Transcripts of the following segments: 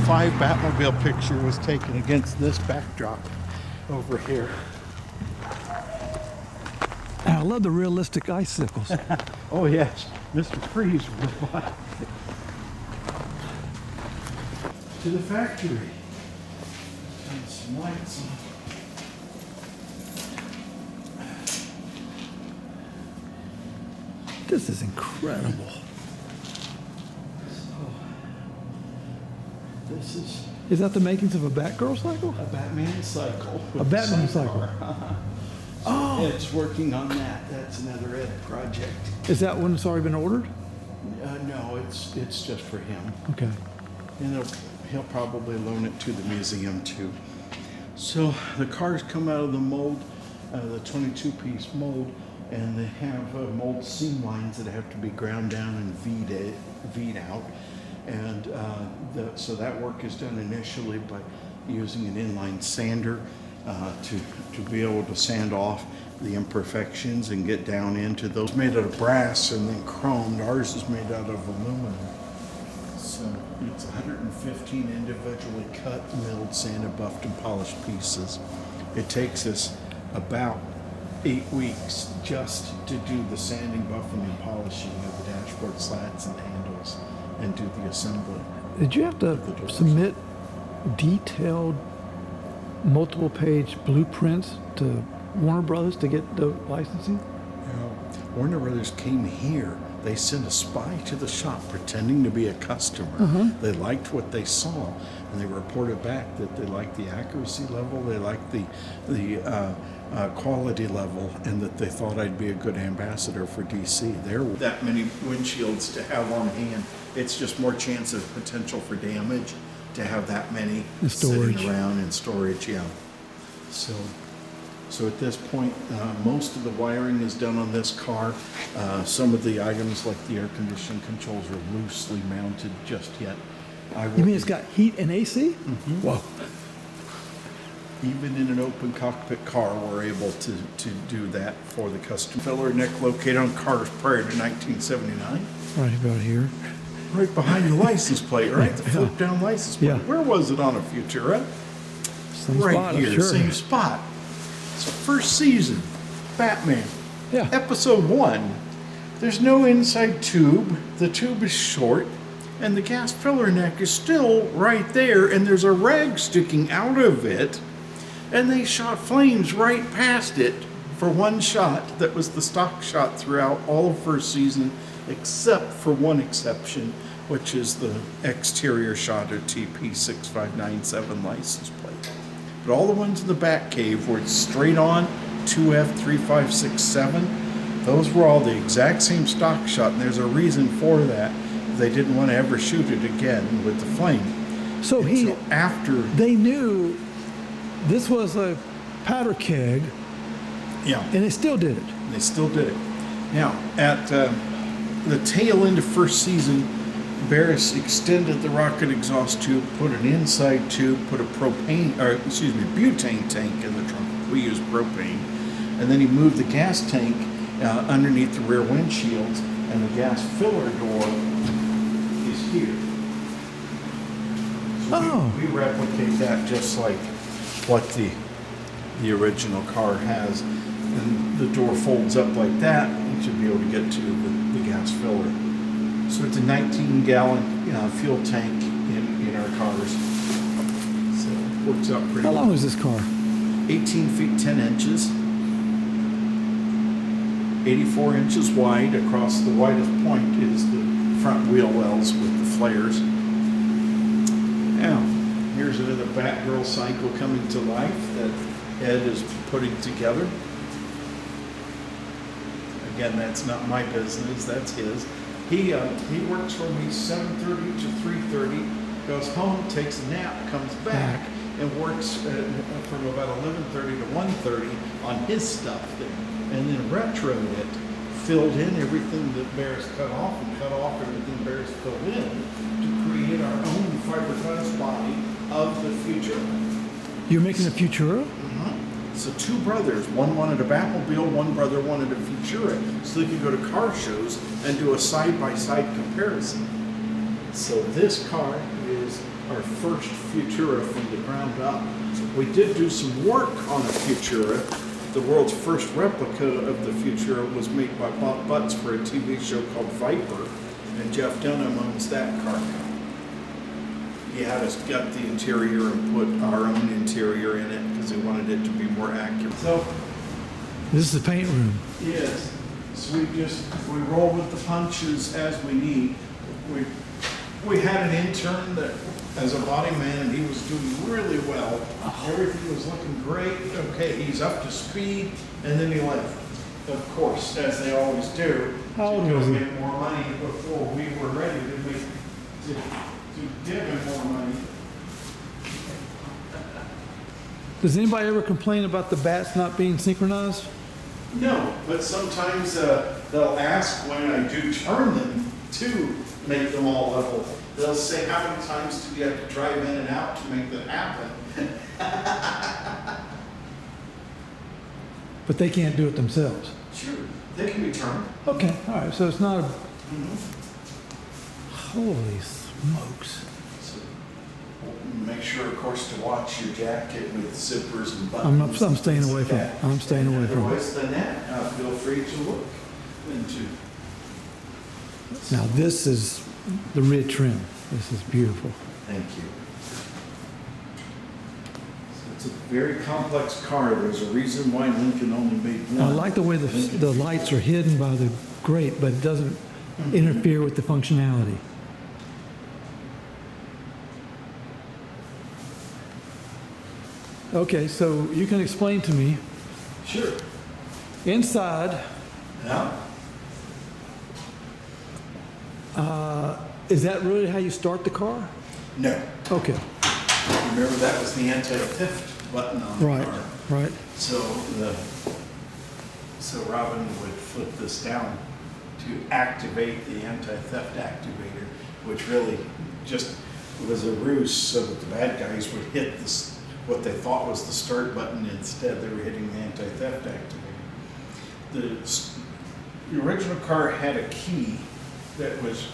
'05 Batmobile picture was taken against this backdrop over here. I love the realistic icicles. Oh yes, Mr. Freeze was by. To the factory. Turn some lights on. This is incredible. So, this Is that the makings of a Batgirl cycle? a Batman cycle. A Batman cycle. Oh, Ed's working on that. That's another Ed project. Is that one that's already been ordered? No, it's just for him. Okay. And he'll probably loan it to the museum too. So the cars come out of the mold, the 22-piece mold, and they have mold seam lines that have to be ground down and V'd out. And so that work is done initially by using an inline sander to be able to sand off the imperfections and get down into those. Made out of brass and then chromed. Ours is made out of aluminum. So it's 115 individually cut, milled, sanded, buffed, and polished pieces. It takes us about 8 weeks just to do the sanding, buffing, and polishing of the dashboard slats and handles and do the assembly. Did you have to submit detailed, multiple-page blueprints to Warner Brothers to get the licensing? Warner Brothers came here. They sent a spy to the shop pretending to be a customer. They liked what they saw, and they reported back that they liked the accuracy level, they liked the quality level, and that they thought I'd be a good ambassador for DC. There were that many windshields to have on hand. It's just more chance of potential for damage to have that many sitting around in storage. Yeah. So at this point, most of the wiring is done on this car. Some of the items like the air conditioning controls are loosely mounted just yet. You mean it's got heat and AC? Mm-hmm. Whoa. Even in an open cockpit car, we're able to do that for the custom filler neck located on cars prior to 1979. Right about here. Right behind the license plate, right? The flip down license plate. Yeah. Where was it on a Futura? Same Right spot, here, sure. same spot. It's first season, Batman. Yeah. Episode 1. There's no inside tube. The tube is short, and the gas filler neck is still right there, and there's a rag sticking out of it, and they shot flames right past it for one shot. That was the stock shot throughout all of first season, except for one exception, which is the exterior shot of TP6597 license plate. But all the ones in the Batcave were straight on 2F3567. Those were all the exact same stock shot, and there's a reason for that. They didn't want to ever shoot it again with the flame. So they knew this was a powder keg. Yeah. And they still did it. They still did it. Now, at the tail end of first season, Barris extended the rocket exhaust tube, put an inside tube, put a butane tank in the trunk. We use propane. And then he moved the gas tank underneath the rear windshields, and the gas filler door is here. So we replicate that just like what the original car has. And the door folds up like that. You should be able to get to the gas filler. So it's a 19-gallon fuel tank in our cars. So it works out pretty well. How long is this car? 18 feet 10 inches. 84 inches wide. Across the widest point is the front wheel wells with the flares. Now, here's another Batgirl cycle coming to life that Ed is putting together. Again, that's not my business, that's his. He works for me 7:30 to 3:30, goes home, takes a nap, comes back, and works from about 11:30 to 1:30 on his stuff there. And then retroed it, filled in everything that Barris cut off, and cut off everything Barris filled in to create our own fiberglass body of the Futura. You're making a Futura? So two brothers, one wanted a Batmobile, one brother wanted a Futura, so they could go to car shows and do a side-by-side comparison. So this car is our first Futura from the ground up. We did do some work on a Futura. The world's first replica of the Futura was made by Bob Butts for a TV show called Viper, and Jeff Dunham owns that car now. He had us gut the interior and put our own interior in it because he wanted it to be more accurate. So, This is the paint room. yes, so we roll with the punches as we need. We had an intern that, as a body man, and he was doing really well. Everything was looking great. Okay, he's up to speed, and then he left. Of course, as they always do, How old to was go he? get more money before we were ready to give him more money. Does anybody ever complain about the bats not being synchronized? No, but sometimes they'll ask when I do turn them to make them all level. They'll say, how many times do you have to drive in and out to make that happen? But they can't do it themselves. Sure, they can be turned. Okay, all right, so it's not a... Holy smokes. So, make sure, of course, to watch your jacket with zippers and buttons. I'm staying away from it. I'm staying away from it. Otherwise than that, feel free to look into. Now, this is the rear trim. This is beautiful. Thank you. So it's a very complex car. There's a reason why Lincoln only made one. I like the way the lights are hidden by the grate, but it doesn't interfere with the functionality. Okay, so you can explain to me, Sure. inside, Yeah. is that really how you start the car? No. Okay, Remember that was the anti-theft button on the right, car. right. So Robin would flip this down to activate the anti-theft activator, which really just was a ruse so that the bad guys would hit this, what they thought was the start button. Instead, they were hitting the anti-theft activator. The original car had a key that was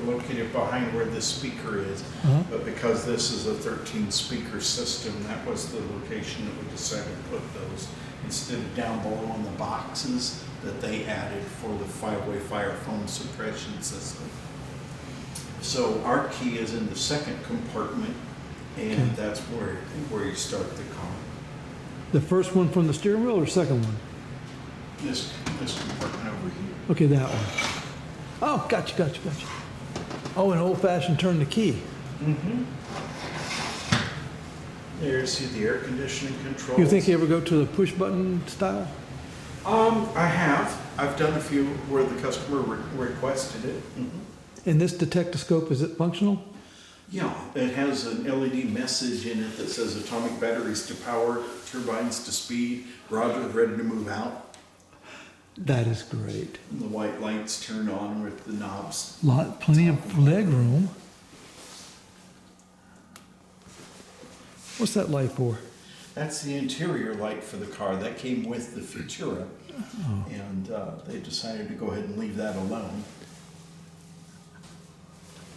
located behind where this speaker is, but because this is a 13-speaker system, that was the location that we decided to put those instead of down below in the boxes that they added for the 5-way fire phone suppression system. So our key is in the second compartment, and that's where you start the car. The first one from the steering wheel or second one? This compartment over here. Okay, that one. Oh, gotcha. Oh, an old-fashioned turn the key. There you see the air conditioning controls. You think you ever go to the push-button style? I have. I've done a few where the customer requested it. And this detectoscope, is it functional? Yeah, it has an LED message in it that says atomic batteries to power, turbines to speed, Roger, ready to move out. That is great. And the white lights turn on with the knobs. Plenty of leg room. What's that light for? That's the interior light for the car. That came with the Futura. And they decided to go ahead and leave that alone.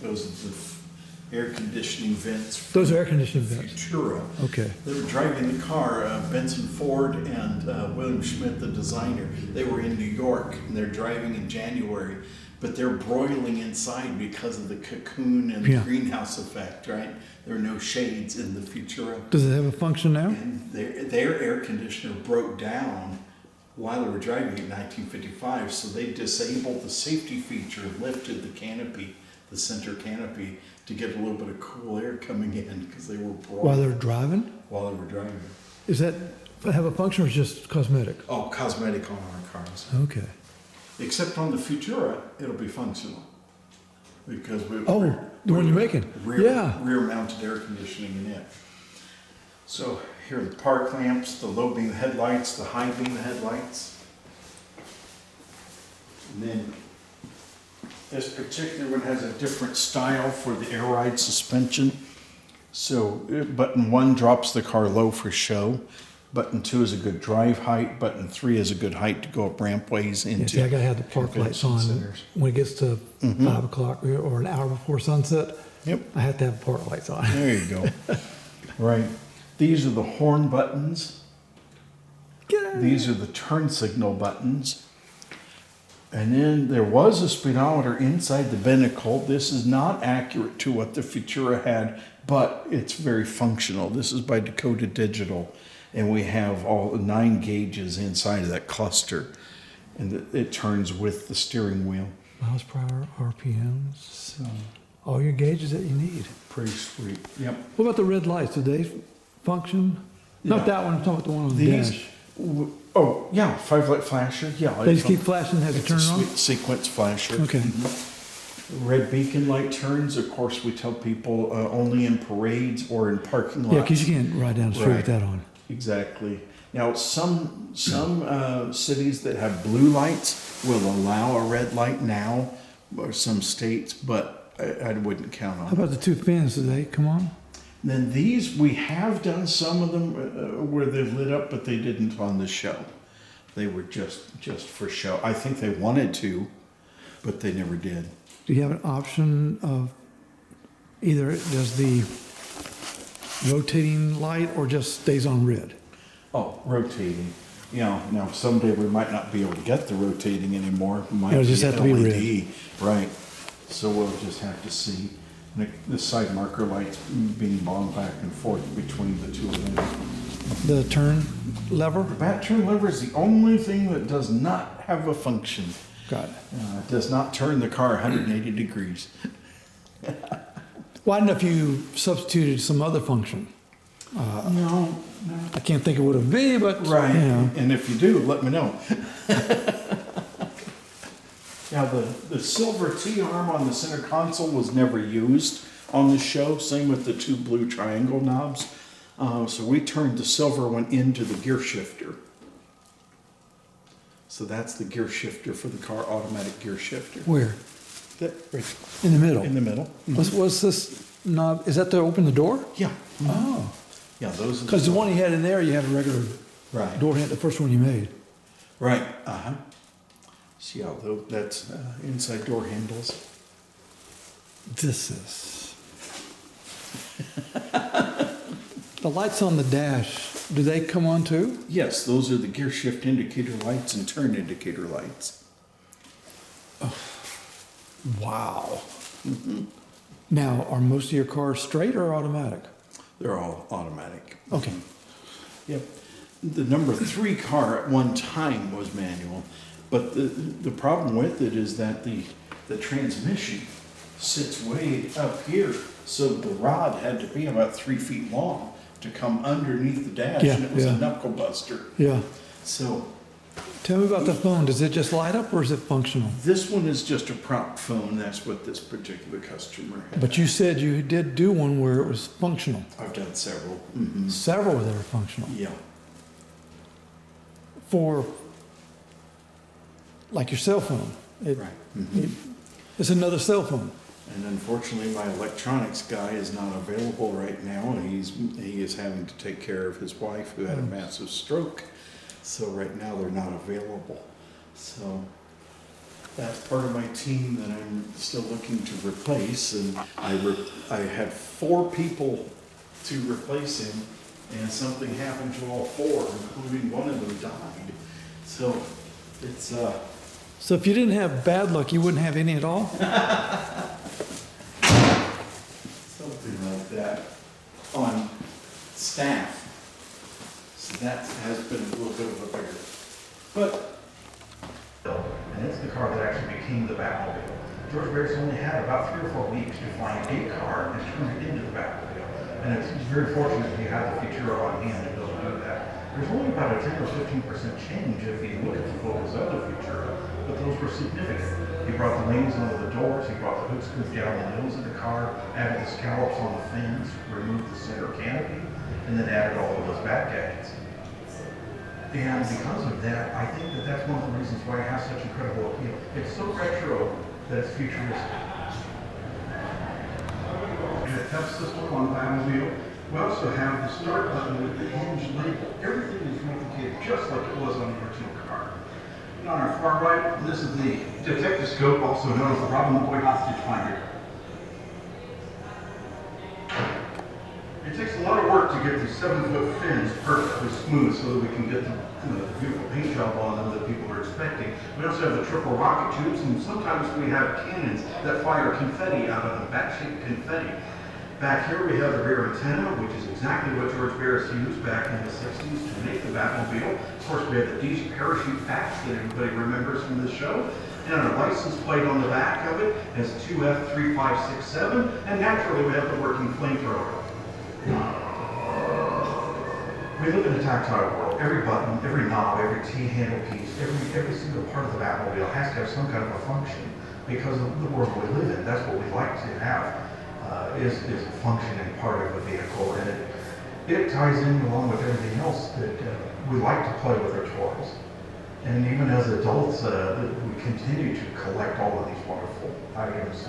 Those are the air conditioning vents. Those are air conditioning vents. Futura. Okay. They were driving the car, Benson Ford and William Schmidt, the designer. They were in New York, and they're driving in January, but they're broiling inside because of the cocoon and the greenhouse effect, right? There are no shades in the Futura. Does it have a function now? And their air conditioner broke down while they were driving in 1955, so they disabled the safety feature, lifted the canopy, the center canopy, to get a little bit of cool air coming in because they were broiling. While they're driving? While they were driving. Is that have a function or is it just cosmetic? Oh, cosmetic on our cars. Okay. Except on the Futura, it'll be functional. Because we The one you're making? Rear mounted air conditioning in it. So here are the park lamps, the low beam headlights, the high beam headlights. And then this particular one has a different style for the air ride suspension. So button 1 drops the car low for show. Button 2 is a good drive height. Button 3 is a good height to go up rampways Yeah, into. see, I gotta have the park lights convention on centers. when it gets to 5 o'clock or an hour before sunset. Yep. I have to have park lights on. There you go. Right. These are the horn buttons. These are the turn signal buttons. And then there was a speedometer inside the binnacle. This is not accurate to what the Futura had, but it's very functional. This is by Dakota Digital, and we have all 9 gauges inside of that cluster, and it turns with the steering wheel. Miles per hour, RPMs, So all your gauges that you need. pretty sweet. Yep. What about the red lights? Do they function? Not Yeah. that one, I'm talking about the one on the These, dash. oh yeah, 5-light flasher. Yeah, They just keep flashing, has to it's turn a it on? sweet sequence flasher. Okay. Red beacon light turns. Of course, we tell people only in parades or in parking lots. Yeah, because you can't ride down the street with Right. that on. Exactly. Now, some cities that have blue lights will allow a red light now, or some states, but I wouldn't count on How it. about the 2 fins? Do they come on? Then these, we have done some of them where they've lit up, but they didn't on the show. They were just for show. I think they wanted to, but they never did. Do you have an option of either it does the rotating light or just stays on red? Oh, rotating. Yeah, now someday we might not be able to get the rotating anymore. It might It'll just have to be LED. Right. So we'll just have to see. And the side marker lights being bombed back and forth between the two of them. The turn lever? The bat turn lever is the only thing that does not have a function. Got it. It does not turn the car 180 degrees. Well, I don't know if you substituted some other function. No. I can't think of what it would be, but Right. you know. And if you do, let me know. Now, the silver T-arm on the center console was never used on the show. Same with the 2 blue triangle knobs. So we turned the silver one into the gear shifter. So that's the gear shifter for the car, automatic gear shifter. Where? That, right In the middle. in the middle. What's this knob? Is that to open the door? Yeah. Oh. Yeah, those are Because the one you had in there, you had a regular Right. door handle, the first one you made. Right. Uh-huh. See how that's inside door handles. This is. The lights on the dash, do they come on too? Yes, those are the gear shift indicator lights and turn indicator lights. Wow. Now, are most of your cars straight or automatic? They're all automatic. Okay. Yep. The number 3 car at one time was manual, but the problem with it is that the transmission sits way up here, so the rod had to be about 3 feet long to come underneath the dash, Yeah, and it was yeah. a knuckle buster. Yeah. So Tell me about the phone. Does it just light up or is it functional? this one is just a prop phone. That's what this particular customer had. But you said you did do one where it was functional. I've done several. Several that are functional. Yeah. For, like your cell phone. Right. It's another cell phone. And unfortunately, my electronics guy is not available right now. He is having to take care of his wife who had a massive stroke. So right now they're not available. So that's part of my team that I'm still looking to replace. And I had 4 people to replace him, and something happened to all 4, including one of them died. So it's So if you didn't have bad luck, you wouldn't have any at all? something like that on staff. So that has been a little bit of a bear. But, and it's the car that actually became the Batmobile. George Barris only had about 3 or 4 weeks to find a car and turn it into the Batmobile. And it's very fortunate he had the Futura on hand to be able to do that. There's only about a 10 or 15% change if you look at the photos of the Futura, but those were significant. He brought the lanes under the doors, he brought the hood screws down the nose of the car, added the scallops on the fins, removed the center canopy, and then added all of those back gadgets. And because of that, I think that that's one of the reasons why it has such incredible appeal. It's so retro that it's futuristic. And a touch system on Batmobile, We also have the start button with the hinge label. Everything is replicated just like it was on the original car. And on our far right, this is the detectascope, also known as the Robin the Boy hostage finder. It takes a lot of work to get these 7-foot fins perfectly smooth so that we can get the beautiful paint job on them that people are expecting. We also have the triple rocket tubes, and sometimes we have cannons that fire confetti out of them, bat-shaped confetti. Back here we have the rear antenna, which is exactly what George Barris used back in the 60s to make the Batmobile. Of course, we have the diesel parachute packs that everybody remembers from this show. And our license plate on the back of it has 2F3567, and naturally we have the working flamethrower. We live in a tactile world. Every button, every knob, every T-handle piece, every single part of the Batmobile has to have some kind of a function because of the world we live in. That's what we like to have, is a functioning part of the vehicle. And it ties in along with everything else that we like to play with our toys. And even as adults, we continue to collect all of these wonderful items.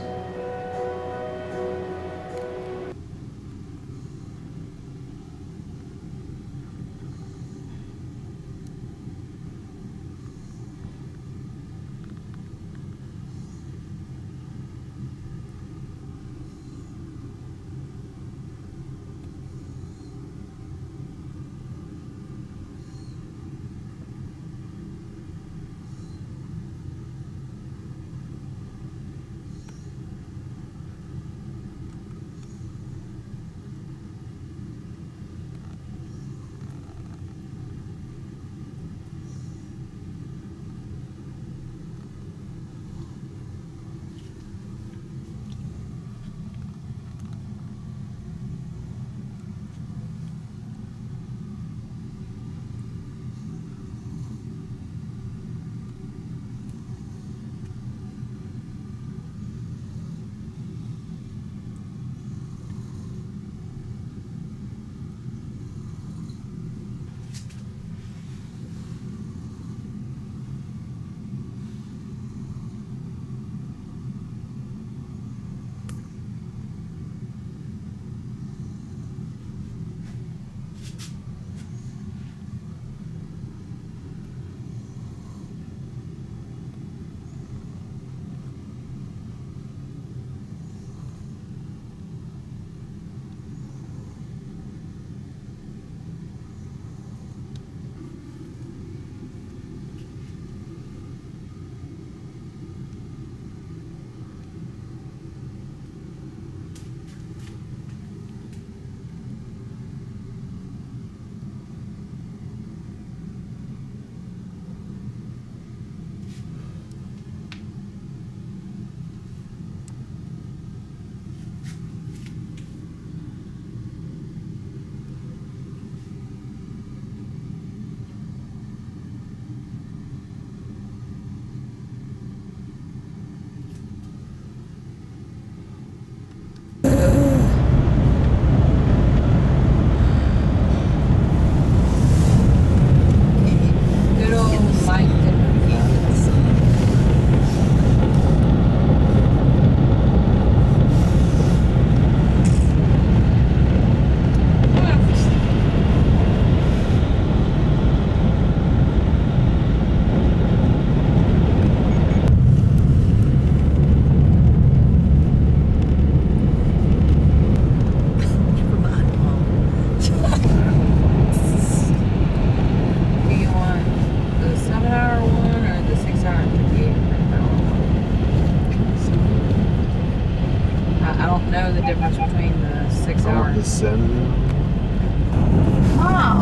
Mom,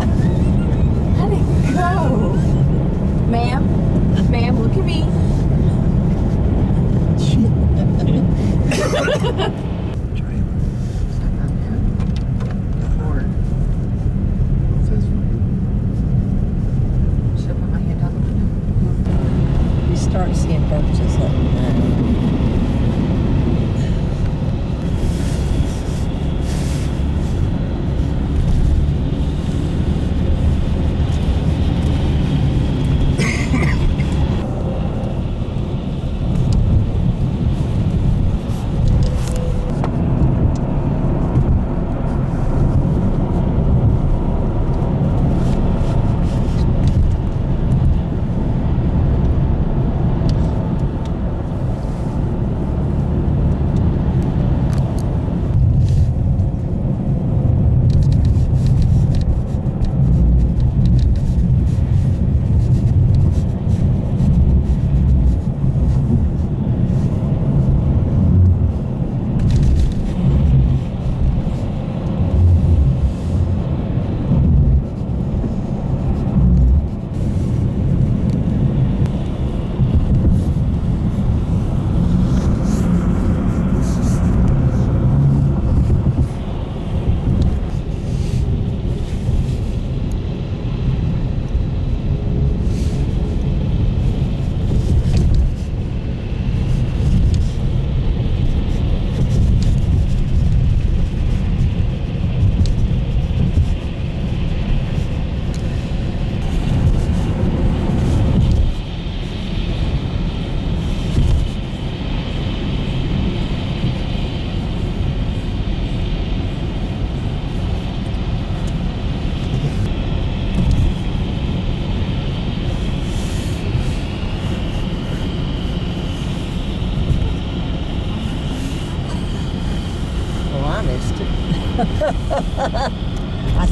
let it go. Ma'am, look at me. Should I put my hand out the window? You start seeing birds, just let me know. honest. I